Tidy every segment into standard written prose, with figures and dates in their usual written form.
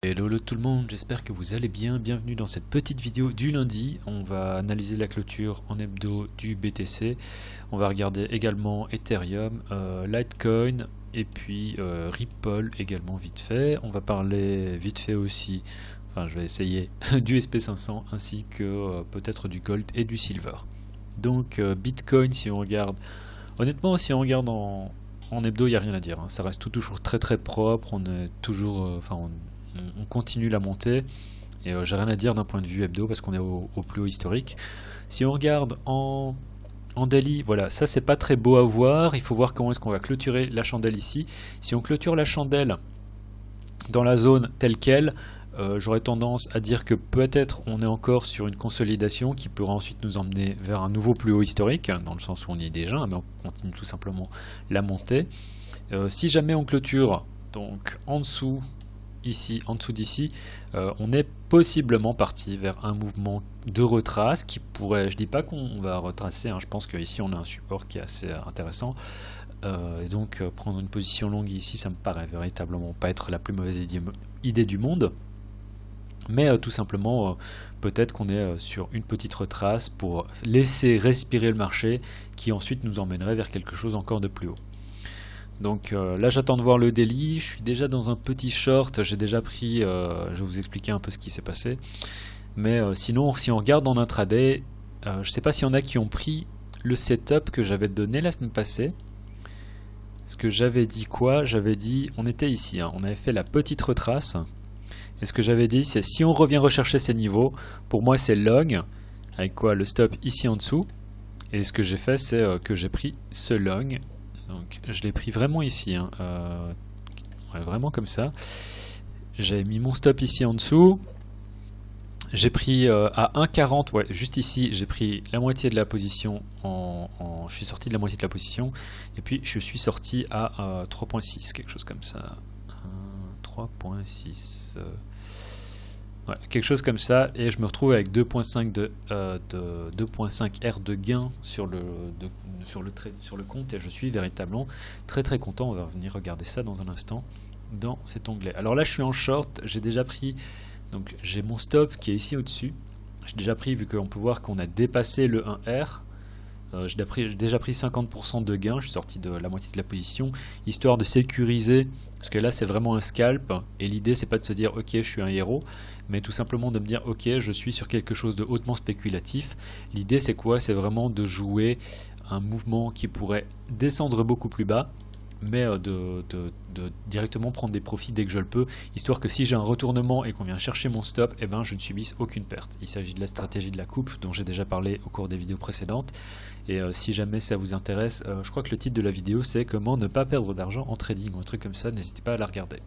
Hello tout le monde, j'espère que vous allez bien. Bienvenue dans cette petite vidéo du lundi. On va analyser la clôture en hebdo du BTC. On va regarder également Ethereum, Litecoin et puis Ripple également vite fait. On va parler vite fait aussi, enfin je vais essayer, du SP500 ainsi que peut-être du gold et du silver. Donc Bitcoin, si on regarde, honnêtement si on regarde en hebdo, il n'y a rien à dire, hein. Ça reste toujours très propre, on est toujours, on continue la montée et j'ai rien à dire d'un point de vue hebdo parce qu'on est au plus haut historique. Si on regarde en daily, voilà, ça c'est pas très beau à voir, il faut voir comment est-ce qu'on va clôturer la chandelle ici. Si on clôture la chandelle dans la zone telle qu'elle, j'aurais tendance à dire que peut-être on est encore sur une consolidation qui pourra ensuite nous emmener vers un nouveau plus haut historique, dans le sens où on y est déjà, mais on continue tout simplement la montée. Si jamais on clôture donc en dessous, ici, en dessous d'ici, on est possiblement parti vers un mouvement de retrace qui pourrait, je dis pas qu'on va retracer, hein, je pense qu'ici on a un support qui est assez intéressant, et donc prendre une position longue ici, ça me paraît véritablement pas être la plus mauvaise idée du monde. Mais tout simplement, peut-être qu'on est sur une petite retrace pour laisser respirer le marché qui ensuite nous emmènerait vers quelque chose encore de plus haut. Donc là j'attends de voir le daily, je suis déjà dans un petit short, j'ai déjà pris, je vais vous expliquer un peu ce qui s'est passé. Mais sinon si on regarde en intraday, je ne sais pas s'il y en a qui ont pris le setup que j'avais donné la semaine passée. Ce que j'avais dit quoi? J'avais dit, on était ici, hein, on avait fait la petite retrace. Et ce que j'avais dit, c'est si on revient rechercher ces niveaux, pour moi c'est long, avec quoi le stop ici en dessous. Et ce que j'ai fait, c'est que j'ai pris ce long. Donc je l'ai pris vraiment ici, hein, ouais, vraiment comme ça. J'ai mis mon stop ici en dessous. J'ai pris à 1,40, ouais, juste ici, j'ai pris la moitié de la position, je suis sorti de la moitié de la position, et puis je suis sorti à 3,6, quelque chose comme ça. 3,6, ouais, quelque chose comme ça, et je me retrouve avec 2,5 2,5 R de gain sur le compte, et je suis véritablement très content. On va venir regarder ça dans un instant dans cet onglet. Alors là je suis en short, j'ai déjà pris, donc j'ai mon stop qui est ici au-dessus. J'ai déjà pris, vu qu'on peut voir qu'on a dépassé le 1R, j'ai déjà pris 50% de gain, je suis sorti de la moitié de la position, histoire de sécuriser, parce que là c'est vraiment un scalp, et l'idée c'est pas de se dire ok je suis un héros, mais tout simplement de me dire ok je suis sur quelque chose de hautement spéculatif. L'idée c'est quoi? C'est vraiment de jouer un mouvement qui pourrait descendre beaucoup plus bas, mais de directement prendre des profits dès que je le peux, histoire que si j'ai un retournement et qu'on vient chercher mon stop, eh ben, je ne subisse aucune perte. Il s'agit de la stratégie de la coupe dont j'ai déjà parlé au cours des vidéos précédentes, et si jamais ça vous intéresse, je crois que le titre de la vidéo c'est comment ne pas perdre d'argent en trading ou un truc comme ça, n'hésitez pas à la regarder.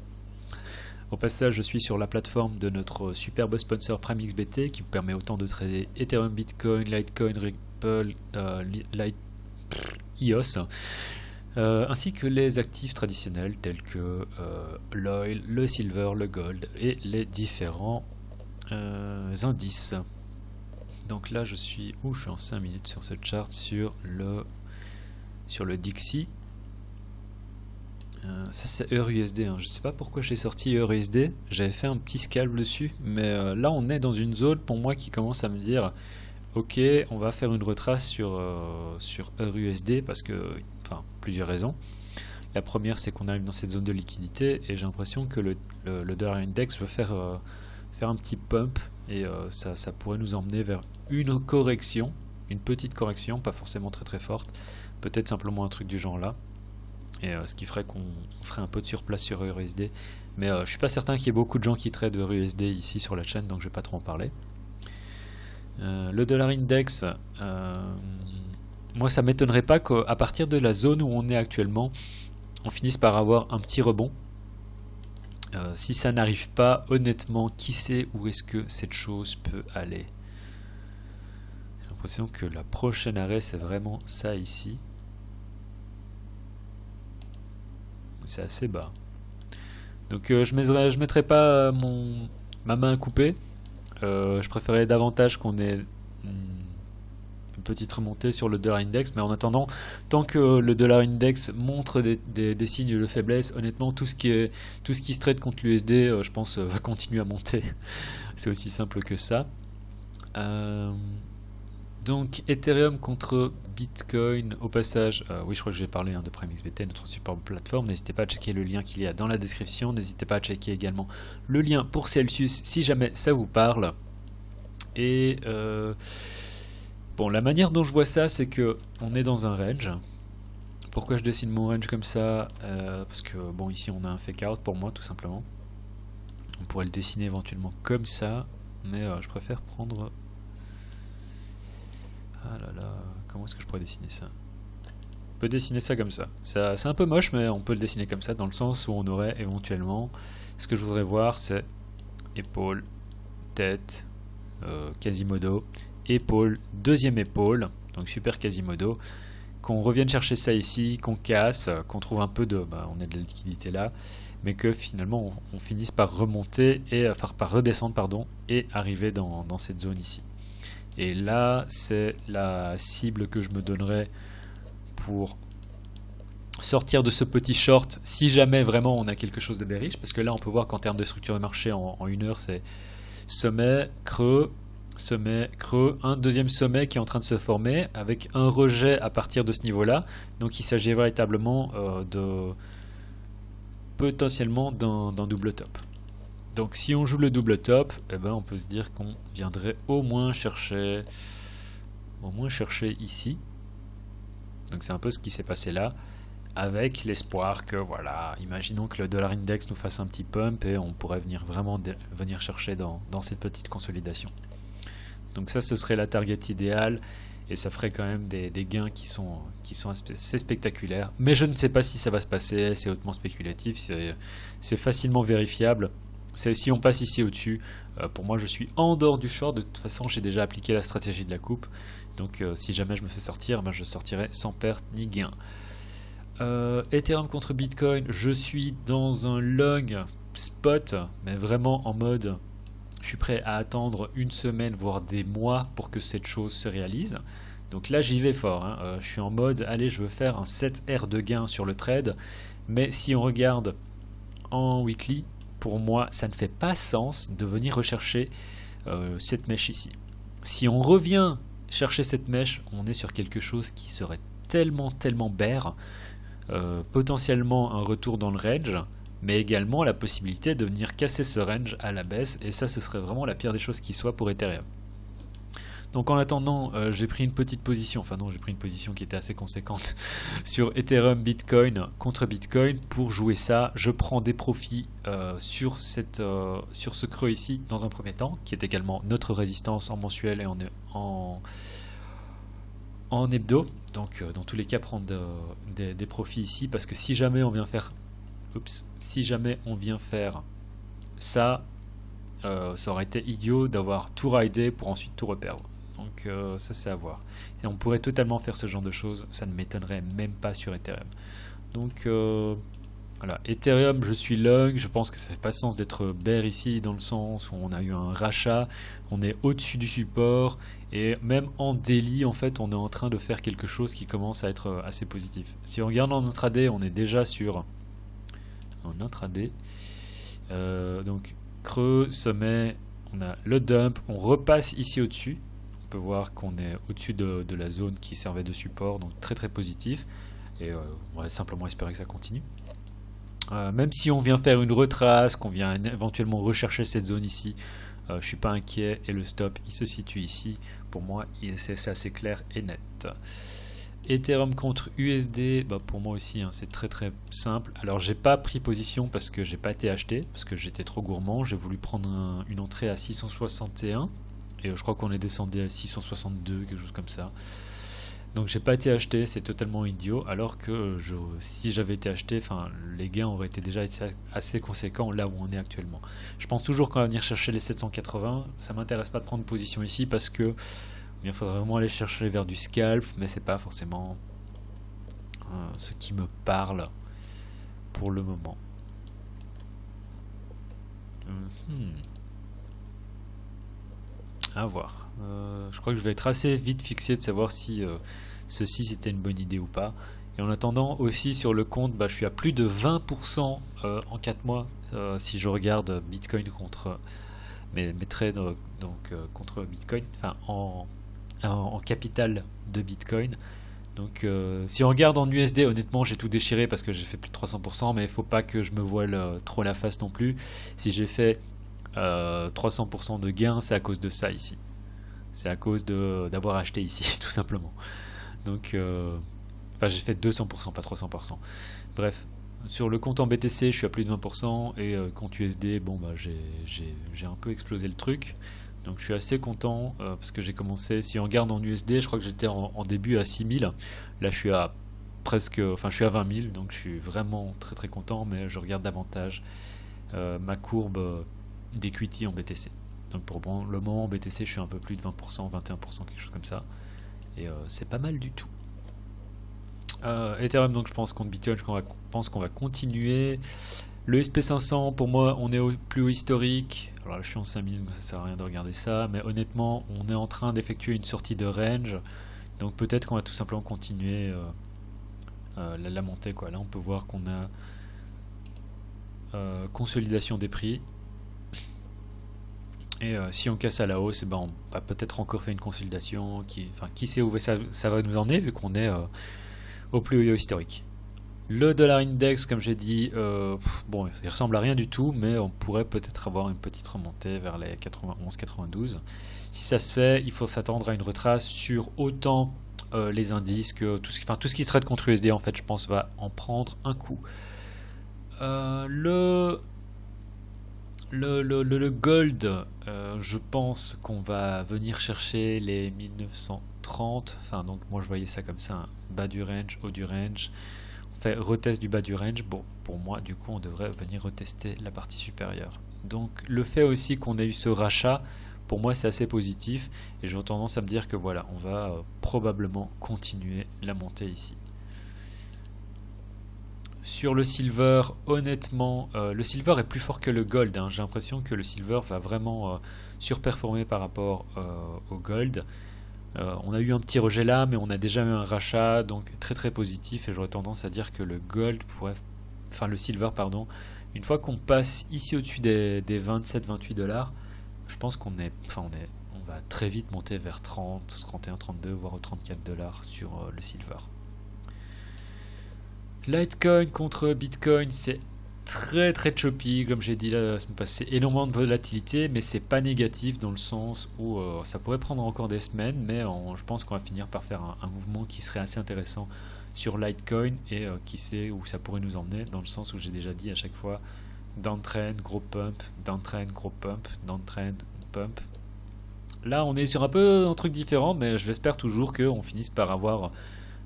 Au passage, je suis sur la plateforme de notre superbe sponsor PrimeXBT qui vous permet autant de trader Ethereum, Bitcoin, Litecoin, Ripple, EOS, ainsi que les actifs traditionnels tels que l'oil, le silver, le gold et les différents indices. Donc là je suis en 5 minutes sur ce chart sur le Dixie. Ça c'est EURUSD, hein. Je sais pas pourquoi j'ai sorti EURUSD, j'avais fait un petit scalp dessus, mais là on est dans une zone pour moi qui commence à me dire ok, on va faire une retrace sur EURUSD parce que, enfin, plusieurs raisons. La première, c'est qu'on arrive dans cette zone de liquidité et j'ai l'impression que le dollar index veut faire un petit pump et ça pourrait nous emmener vers une correction, une petite correction, pas forcément très forte, peut-être simplement un truc du genre là. Et ce qui ferait qu'on ferait un peu de surplace sur EURUSD. Mais je suis pas certain qu'il y ait beaucoup de gens qui traitent EURUSD ici sur la chaîne, donc je vais pas trop en parler. Le dollar index, moi ça m'étonnerait pas qu'à partir de la zone où on est actuellement, on finisse par avoir un petit rebond. Si ça n'arrive pas, honnêtement, qui sait où est-ce que cette chose peut aller? J'ai l'impression que la prochaine arrêt c'est vraiment ça ici. C'est assez bas. Donc je mettrai pas ma main coupée. Je préférais davantage qu'on ait une petite remontée sur le dollar index, mais en attendant, tant que le dollar index montre des signes de faiblesse, honnêtement, tout ce qui se trade contre l'USD, je pense, va continuer à monter. C'est aussi simple que ça. Donc Ethereum contre Bitcoin, au passage, oui, je crois que j'ai parlé de PrimeXBT, notre superbe plateforme. N'hésitez pas à checker le lien qu'il y a dans la description. N'hésitez pas à checker également le lien pour Celsius si jamais ça vous parle. Et bon, la manière dont je vois ça, c'est que on est dans un range. Pourquoi je dessine mon range comme ça? Parce que bon, ici on a un fake out pour moi, tout simplement. On pourrait le dessiner éventuellement comme ça, mais je préfère prendre. Ah là là, comment est-ce que je pourrais dessiner ça? On peut dessiner ça comme ça. C'est un peu moche, mais on peut le dessiner comme ça, dans le sens où on aurait éventuellement, ce que je voudrais voir, c'est épaule, tête, Quasimodo, épaule, deuxième épaule, donc super Quasimodo, qu'on revienne chercher ça ici, qu'on casse, qu'on trouve un peu de, on a de la liquidité là, mais que finalement on finisse par remonter et par redescendre pardon, et arriver dans cette zone ici. Et là, c'est la cible que je me donnerais pour sortir de ce petit short si jamais vraiment on a quelque chose de bearish. Parce que là, on peut voir qu'en termes de structure de marché en une heure, c'est sommet, creux, un deuxième sommet qui est en train de se former avec un rejet à partir de ce niveau-là. Donc il s'agit véritablement potentiellement d'un double top. Donc si on joue le double top, eh ben, on peut se dire qu'on viendrait au moins chercher ici. Donc c'est un peu ce qui s'est passé là, avec l'espoir que voilà, imaginons que le dollar index nous fasse un petit pump et on pourrait venir chercher dans cette petite consolidation. Donc ça, ce serait la target idéale et ça ferait quand même des gains qui sont assez spectaculaires. Mais je ne sais pas si ça va se passer, c'est hautement spéculatif, c'est facilement vérifiable. Si on passe ici au-dessus, pour moi je suis en dehors du short. De toute façon j'ai déjà appliqué la stratégie de la coupe. Donc si jamais je me fais sortir, je sortirai sans perte ni gain. Ethereum contre Bitcoin, je suis dans un long spot, mais vraiment en mode je suis prêt à attendre une semaine voire des mois pour que cette chose se réalise. Donc là j'y vais fort, hein. Je suis en mode allez, je veux faire un 7R de gain sur le trade. Mais si on regarde en weekly, pour moi, ça ne fait pas sens de venir rechercher cette mèche ici. Si on revient chercher cette mèche, on est sur quelque chose qui serait tellement bear, potentiellement un retour dans le range, mais également la possibilité de venir casser ce range à la baisse, et ça, ce serait vraiment la pire des choses qui soit pour Ethereum. Donc en attendant, j'ai pris une petite position, enfin non, j'ai pris une position qui était assez conséquente sur Ethereum Bitcoin contre Bitcoin. Pour jouer ça, je prends des profits sur ce creux ici dans un premier temps, qui est également notre résistance en mensuel et en hebdo. Donc dans tous les cas, prendre des profits ici, parce que si jamais on vient faire ça, ça aurait été idiot d'avoir tout ridé pour ensuite tout reperdre. Donc ça c'est à voir. Et on pourrait totalement faire ce genre de choses, ça ne m'étonnerait même pas sur Ethereum. Donc voilà, Ethereum je suis long, je pense que ça fait pas sens d'être bear ici dans le sens où on a eu un rachat, on est au-dessus du support et même en daily en fait on est en train de faire quelque chose qui commence à être assez positif. Si on regarde en intraday, on est déjà sur en intraday, donc creux, sommet, on a le dump, on repasse ici au-dessus. On peut voir qu'on est au-dessus de la zone qui servait de support, donc très positif, et on va simplement espérer que ça continue. Même si on vient faire une retrace, qu'on vient éventuellement rechercher cette zone ici, je suis pas inquiet, et le stop il se situe ici. Pour moi c'est assez clair et net. Ethereum contre USD, pour moi aussi c'est très simple. Alors j'ai pas pris position parce que j'ai pas été acheté, parce que j'étais trop gourmand. J'ai voulu prendre une entrée à 661 et je crois qu'on est descendu à 662, quelque chose comme ça. Donc j'ai pas été acheté, c'est totalement idiot, alors que si j'avais été acheté, les gains auraient été déjà assez conséquents là où on est actuellement. Je pense toujours qu'on va venir chercher les 780, ça m'intéresse pas de prendre position ici parce que il faudrait vraiment aller chercher vers du scalp, mais c'est pas forcément ce qui me parle pour le moment. À voir. Je crois que je vais être assez vite fixé de savoir si ceci c'était une bonne idée ou pas. Et en attendant aussi sur le compte, bah, je suis à plus de 20% en 4 mois si je regarde Bitcoin contre mes trades contre Bitcoin, enfin en capital de Bitcoin. Donc si on regarde en USD, honnêtement j'ai tout déchiré parce que j'ai fait plus de 300%, mais il faut pas que je me voile trop la face non plus. Si j'ai fait 300% de gains, c'est à cause de ça ici. C'est à cause d'avoir acheté ici, tout simplement. Donc, enfin j'ai fait 200%, pas 300%. Bref, sur le compte en BTC, je suis à plus de 20%, et compte USD, bon bah j'ai un peu explosé le truc. Donc je suis assez content parce que j'ai commencé, si on regarde en USD, je crois que j'étais en début à 6000. Là je suis à presque, enfin je suis à 20 000, donc je suis vraiment très très content, mais je regarde davantage ma courbe d'equity en BTC. Donc pour le moment en BTC je suis un peu plus de 20%, 21%, quelque chose comme ça. Et c'est pas mal du tout. Ethereum, donc je pense contre Bitcoin, je pense qu'on va continuer. Le SP500, pour moi, on est au plus haut historique. Alors là, je suis en 5000, donc ça sert à rien de regarder ça. Mais honnêtement, on est en train d'effectuer une sortie de range. Donc peut-être qu'on va tout simplement continuer la montée, quoi. Là, on peut voir qu'on a consolidation des prix. Et si on casse à la hausse, ben on va peut-être encore faire une consolidation. Qui sait où ça va nous emmener, vu qu'on est au plus haut historique. Le dollar index, comme j'ai dit, bon, il ressemble à rien du tout, mais on pourrait peut-être avoir une petite remontée vers les 91-92. Si ça se fait, il faut s'attendre à une retrace sur autant les indices que tout ce qui serait de contre USD, en fait, je pense, va en prendre un coup. Le gold, je pense qu'on va venir chercher les 1930. Enfin, donc moi je voyais ça comme ça, hein. Bas du range, haut du range. Fait retest du bas du range. Bon, pour moi, du coup, on devrait venir retester la partie supérieure. Donc, le fait aussi qu'on ait eu ce rachat, pour moi, c'est assez positif. Et j'ai tendance à me dire que voilà, on va probablement continuer la montée ici. Sur le silver, honnêtement, le silver est plus fort que le gold, hein. J'ai l'impression que le silver va vraiment surperformer par rapport au gold. On a eu un petit rejet là, mais on a déjà eu un rachat, donc très très positif, et j'aurais tendance à dire que le gold pourrait, enfin le silver pardon, une fois qu'on passe ici au-dessus des 27-28 $, je pense on va très vite monter vers 30, 31, 32, voire 34 $ sur le silver. Litecoin contre Bitcoin, c'est très très choppy, comme j'ai dit la semaine passée, énormément de volatilité, mais c'est pas négatif dans le sens où ça pourrait prendre encore des semaines, mais je pense qu'on va finir par faire un mouvement qui serait assez intéressant sur Litecoin, et qui sait où ça pourrait nous emmener, dans le sens où j'ai déjà dit à chaque fois, downtrend, gros pump, downtrend, gros pump, downtrend, pump. Là on est sur un peu un truc différent, mais j'espère toujours qu'on finisse par avoir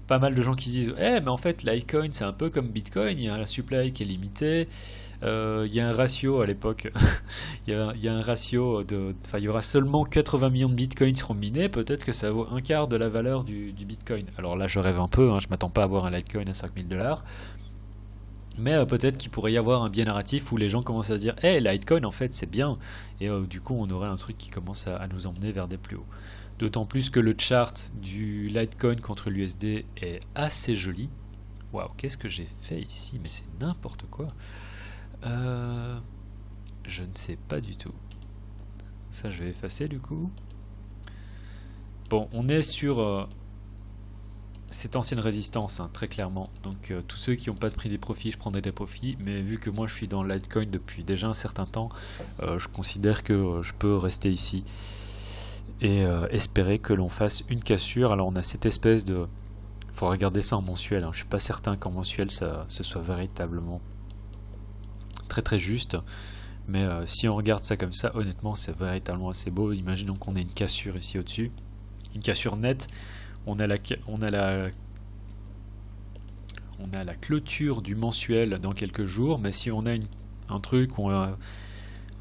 pas mal de gens qui disent mais en fait Litecoin c'est un peu comme Bitcoin, il y a un supply qui est limité, il y a un ratio à l'époque il y a un ratio il y aura seulement 80 millions de Bitcoins qui seront minés, peut-être que ça vaut un quart de la valeur du Bitcoin. Alors là je rêve un peu, hein, je m'attends pas à avoir un Litecoin à 5000 $, mais peut-être qu'il pourrait y avoir un biais narratif où les gens commencent à se dire Litecoin en fait c'est bien, et du coup on aurait un truc qui commence à nous emmener vers des plus hauts. D'autant plus que le chart du Litecoin contre l'USD est assez joli. Waouh, qu'est-ce que j'ai fait ici? Mais c'est n'importe quoi. Je ne sais pas du tout. Ça, je vais effacer du coup. Bon, on est sur cette ancienne résistance, hein, très clairement. Donc, tous ceux qui n'ont pas pris des profits, je prendrai des profits. Mais vu que moi, je suis dans le Litecoin depuis déjà un certain temps, je considère que je peux rester ici et espérer que l'on fasse une cassure. Alors on a cette espèce de... Il faut regarder ça en mensuel, hein. Je suis pas certain qu'en mensuel ce soit véritablement très très juste, mais si on regarde ça comme ça, honnêtement c'est véritablement assez beau. Imaginons qu'on ait une cassure ici au-dessus, une cassure nette, on a la clôture du mensuel dans quelques jours, mais si on a un truc où on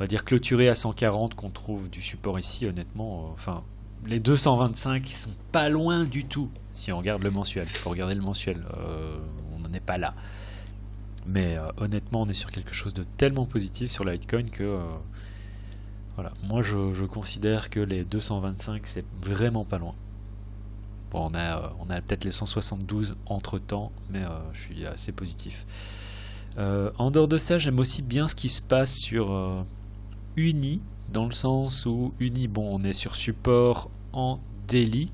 va dire clôturé à 140, qu'on trouve du support ici, honnêtement, les 225 ils sont pas loin du tout si on regarde le mensuel. Il faut regarder le mensuel, on n'en est pas là, mais honnêtement on est sur quelque chose de tellement positif sur Litecoin que Voilà, moi je considère que les 225 c'est vraiment pas loin. Bon, on a peut-être les 172 entre temps, mais je suis assez positif. En dehors de ça, j'aime aussi bien ce qui se passe sur Uni, dans le sens où Uni, bon, on est sur support en daily.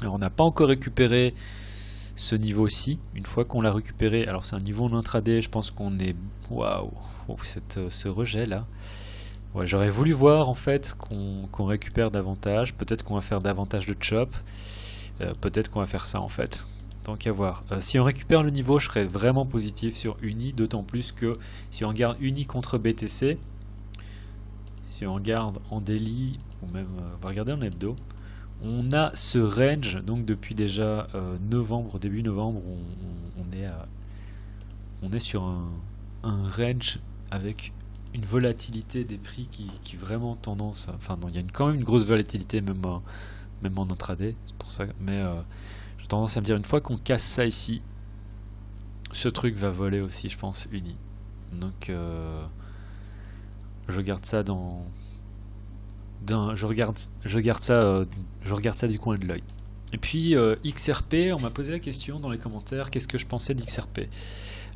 Alors, on n'a pas encore récupéré ce niveau-ci. Une fois qu'on l'a récupéré, alors c'est un niveau en intraday, je pense qu'on est... Waouh, ce rejet là. Ouais, j'aurais voulu voir en fait qu'on récupère davantage. Peut-être qu'on va faire davantage de chop. Peut-être qu'on va faire ça en fait. Donc à voir. Si on récupère le niveau, je serais vraiment positif sur Uni, d'autant plus que si on regarde Uni contre BTC, si on regarde en daily, ou même on va regarder en hebdo, on a ce range, donc depuis déjà novembre, début novembre, on est sur un range avec une volatilité des prix qui vraiment tendance, enfin non, il y a quand même une grosse volatilité même en intraday, c'est pour ça, mais j'ai tendance à me dire une fois qu'on casse ça ici, ce truc va voler aussi, je pense, Uni. Donc je garde ça je regarde ça du coin de l'œil. Et puis XRP, on m'a posé la question dans les commentaires, qu'est-ce que je pensais d'XRP.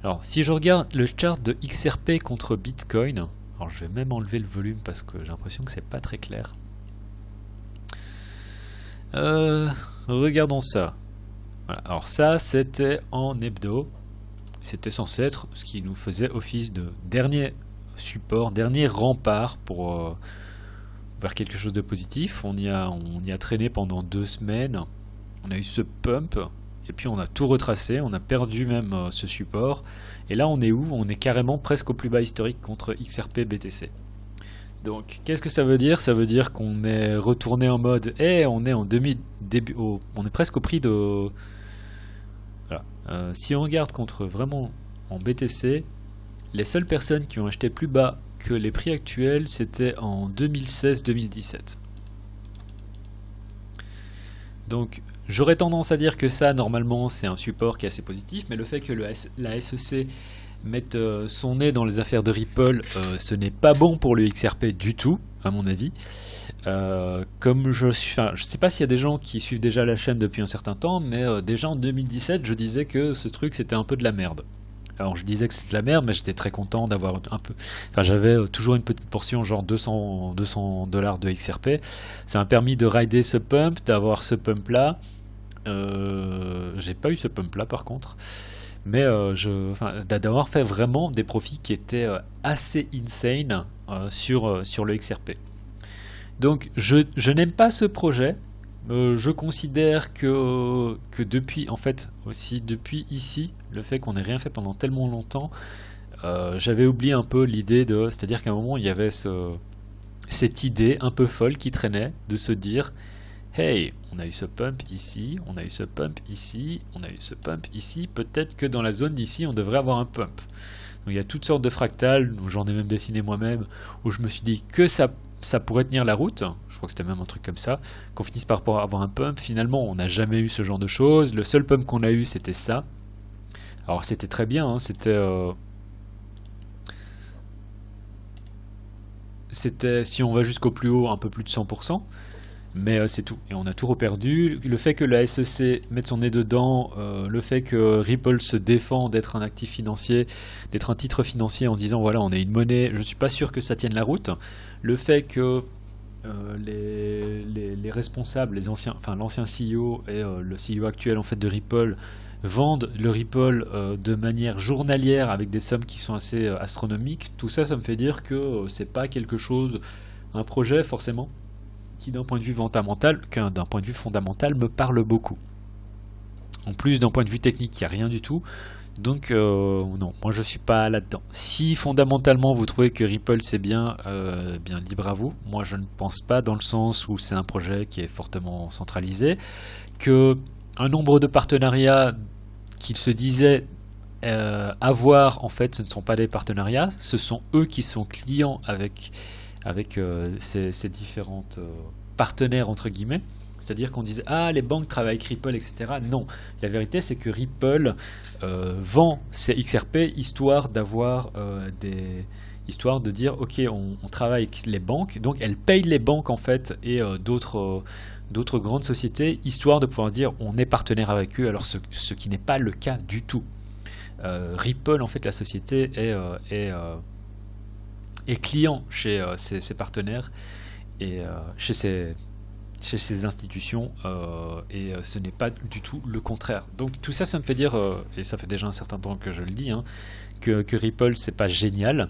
Alors si je regarde le chart de XRP contre Bitcoin, alors je vais même enlever le volume parce que j'ai l'impression que c'est pas très clair. Regardons ça. Voilà. Alors ça c'était en hebdo, c'était censé être ce qui nous faisait office de dernier support, dernier rempart pour vers quelque chose de positif. On y a traîné pendant 2 semaines, on a eu ce pump, et puis on a tout retracé, on a perdu même ce support, et là on est où? On est carrément presque au plus bas historique contre XRP BTC. Donc qu'est-ce que ça veut dire? Ça veut dire qu'on est retourné en mode on est en on est presque au prix de... Voilà. Si on regarde contre vraiment en BTC, les seules personnes qui ont acheté plus bas que les prix actuels, c'était en 2016-2017. Donc j'aurais tendance à dire que ça, normalement, c'est un support qui est assez positif, mais le fait que la SEC mette son nez dans les affaires de Ripple, ce n'est pas bon pour le XRP du tout, à mon avis. Comme je sais pas s'il y a des gens qui suivent déjà la chaîne depuis un certain temps, mais déjà en 2017, je disais que ce truc, c'était un peu de la merde. Alors je disais que c'était de la merde, mais j'étais très content d'avoir un peu... Enfin, j'avais toujours une petite portion, genre 200 $ de XRP. Ça m'a permis de rider ce pump, d'avoir ce pump là. J'ai pas eu ce pump là par contre. Mais d'avoir fait vraiment des profits qui étaient assez insane sur le XRP. Donc je n'aime pas ce projet. Je considère que depuis, en fait, aussi depuis ici, le fait qu'on n'ait rien fait pendant tellement longtemps, j'avais oublié un peu l'idée de... C'est-à-dire qu'à un moment, il y avait cette idée un peu folle qui traînait de se dire « Hey, on a eu ce pump ici, on a eu ce pump ici, on a eu ce pump ici, peut-être que dans la zone d'ici, on devrait avoir un pump. » Donc il y a toutes sortes de fractales, j'en ai même dessiné moi-même, où je me suis dit que ça pourrait tenir la route, je crois que c'était même un truc comme ça, qu'on finisse par avoir un pump. Finalement, on n'a jamais eu ce genre de choses. Le seul pump qu'on a eu, c'était ça. Alors, c'était très bien, hein, c'était, si on va jusqu'au plus haut, un peu plus de 100%, mais c'est tout. Et on a tout reperdu. Le fait que la SEC mette son nez dedans, le fait que Ripple se défend d'être un actif financier, d'être un titre financier en se disant voilà, on est une monnaie, je suis pas sûr que ça tienne la route. Le fait que les responsables, l'ancien CEO et le CEO actuel en fait de Ripple vendent le Ripple de manière journalière avec des sommes qui sont assez astronomiques, tout ça, ça me fait dire que c'est pas quelque chose, un projet forcément, qui d'un point de vue fondamental me parle beaucoup. En plus d'un point de vue technique, il n'y a rien du tout. Donc non, moi je suis pas là-dedans. Si fondamentalement vous trouvez que Ripple c'est bien, bien libre à vous. Moi je ne pense pas, dans le sens où c'est un projet qui est fortement centralisé, que un nombre de partenariats qu'ils se disaient avoir, en fait ce ne sont pas des partenariats, ce sont eux qui sont clients avec ces différentes partenaires entre guillemets. C'est-à-dire qu'on disait ah les banques travaillent avec Ripple, etc. Non, la vérité c'est que Ripple vend ses XRP histoire d'avoir histoire de dire ok, on travaille avec les banques, donc elles payent les banques en fait et d'autres grandes sociétés, histoire de pouvoir dire on est partenaire avec eux, alors ce qui n'est pas le cas du tout. Ripple, en fait, la société est client chez ses partenaires et chez ces institutions, et ce n'est pas du tout le contraire. Donc tout ça, ça me fait dire, et ça fait déjà un certain temps que je le dis, hein, que Ripple c'est pas génial.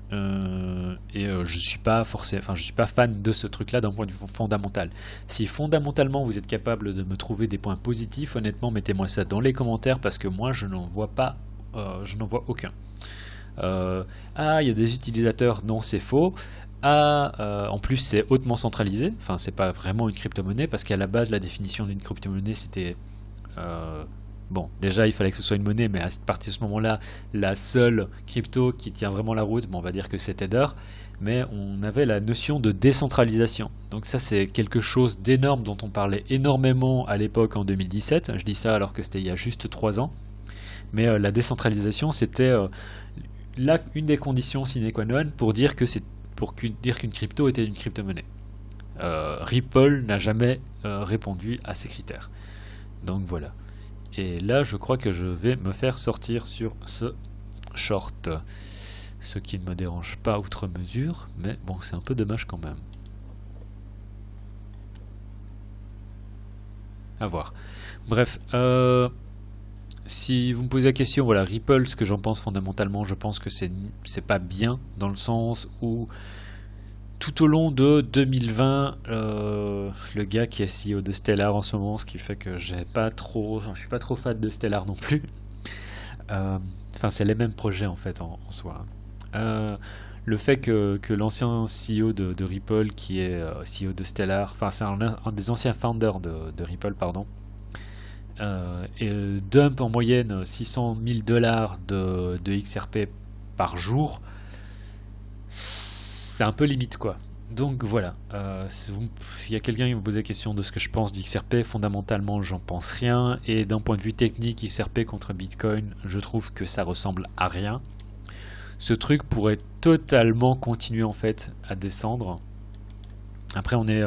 Je suis pas je suis pas fan de ce truc-là d'un point de vue fondamental. Si fondamentalement vous êtes capable de me trouver des points positifs, honnêtement, mettez-moi ça dans les commentaires parce que moi je n'en vois pas, je n'en vois aucun. Il y a des utilisateurs, non, c'est faux. En plus c'est hautement centralisé, enfin c'est pas vraiment une crypto-monnaie parce qu'à la base la définition d'une crypto-monnaie c'était bon, déjà il fallait que ce soit une monnaie, mais à partir de ce moment-là, la seule crypto qui tient vraiment la route, bon, on va dire que c'est Tether, mais on avait la notion de décentralisation. Donc ça c'est quelque chose d'énorme dont on parlait énormément à l'époque en 2017, je dis ça alors que c'était il y a juste 3 ans, mais la décentralisation c'était là une des conditions sine qua non pour dire que dire qu'une crypto était une crypto-monnaie. Ripple n'a jamais répondu à ces critères. Donc voilà. Et là, je crois que je vais me faire sortir sur ce short. Ce qui ne me dérange pas outre mesure, mais bon, c'est un peu dommage quand même. À voir. Bref, si vous me posez la question, voilà, Ripple, ce que j'en pense fondamentalement, je pense que c'est pas bien, dans le sens où tout au long de 2020, le gars qui est CEO de Stellar en ce moment, ce qui fait que je suis pas trop fan de Stellar non plus. Enfin, c'est les mêmes projets en fait en soi. Le fait que l'ancien CEO de Ripple, qui est CEO de Stellar, enfin c'est un des anciens founders de Ripple, pardon, et dump en moyenne 600 000 $ de XRP par jour. C'est un peu limite quoi. Donc voilà, s'il y a quelqu'un qui me pose la question de ce que je pense d'XRP, fondamentalement j'en pense rien, et d'un point de vue technique, XRP contre Bitcoin, je trouve que ça ressemble à rien. Ce truc pourrait totalement continuer en fait à descendre. Après on est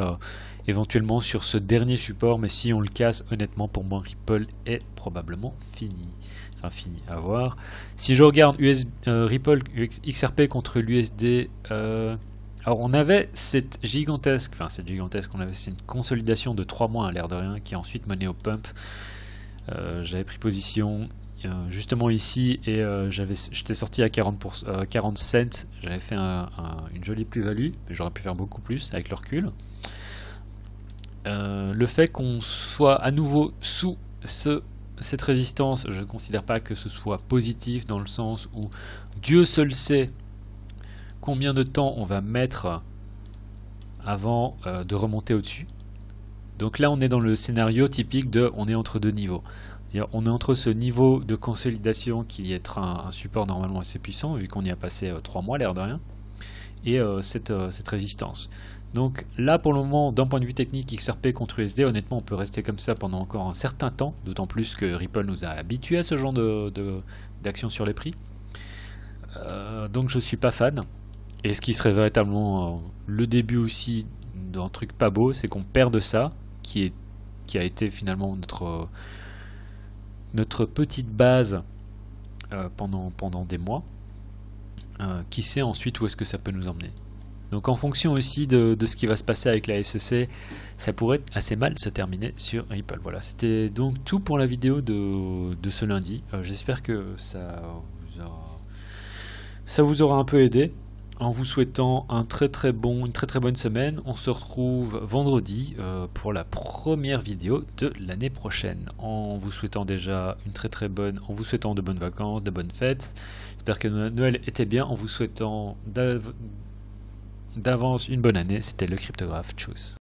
éventuellement sur ce dernier support, mais si on le casse, honnêtement pour moi Ripple est probablement fini. Enfin fini, à voir. Si je regarde Ripple XRP contre l'USD, alors on avait cette gigantesque, on avait c'est une consolidation de 3 mois à l'air de rien, qui a ensuite mené au pump. J'avais pris position justement ici et j'étais sorti à 40 cents, j'avais fait une jolie plus-value, mais j'aurais pu faire beaucoup plus avec le recul. Le fait qu'on soit à nouveau sous cette résistance, je ne considère pas que ce soit positif, dans le sens où Dieu seul sait combien de temps on va mettre avant de remonter au-dessus. Donc là on est dans le scénario typique de on est entre deux niveaux. C'est-à-dire on est entre ce niveau de consolidation qui est un support normalement assez puissant, vu qu'on y a passé 3 mois l'air de rien, et cette résistance. Donc là pour le moment, d'un point de vue technique, XRP contre USD, honnêtement on peut rester comme ça pendant encore un certain temps, d'autant plus que Ripple nous a habitués à ce genre d'action sur les prix. Donc je suis pas fan. Et ce qui serait véritablement le début aussi d'un truc pas beau, c'est qu'on perde ça, qui a été finalement notre petite base pendant des mois. Qui sait ensuite où est-ce que ça peut nous emmener. Donc en fonction aussi de ce qui va se passer avec la SEC, ça pourrait assez mal se terminer sur Ripple. Voilà, c'était donc tout pour la vidéo de ce lundi. J'espère que ça vous aura un peu aidé. En vous souhaitant une très très bonne semaine. On se retrouve vendredi pour la première vidéo de l'année prochaine. En vous souhaitant déjà en vous souhaitant de bonnes vacances, de bonnes fêtes. J'espère que Noël était bien. En vous souhaitant d'avance une bonne année. C'était le cryptographe. Tchuss.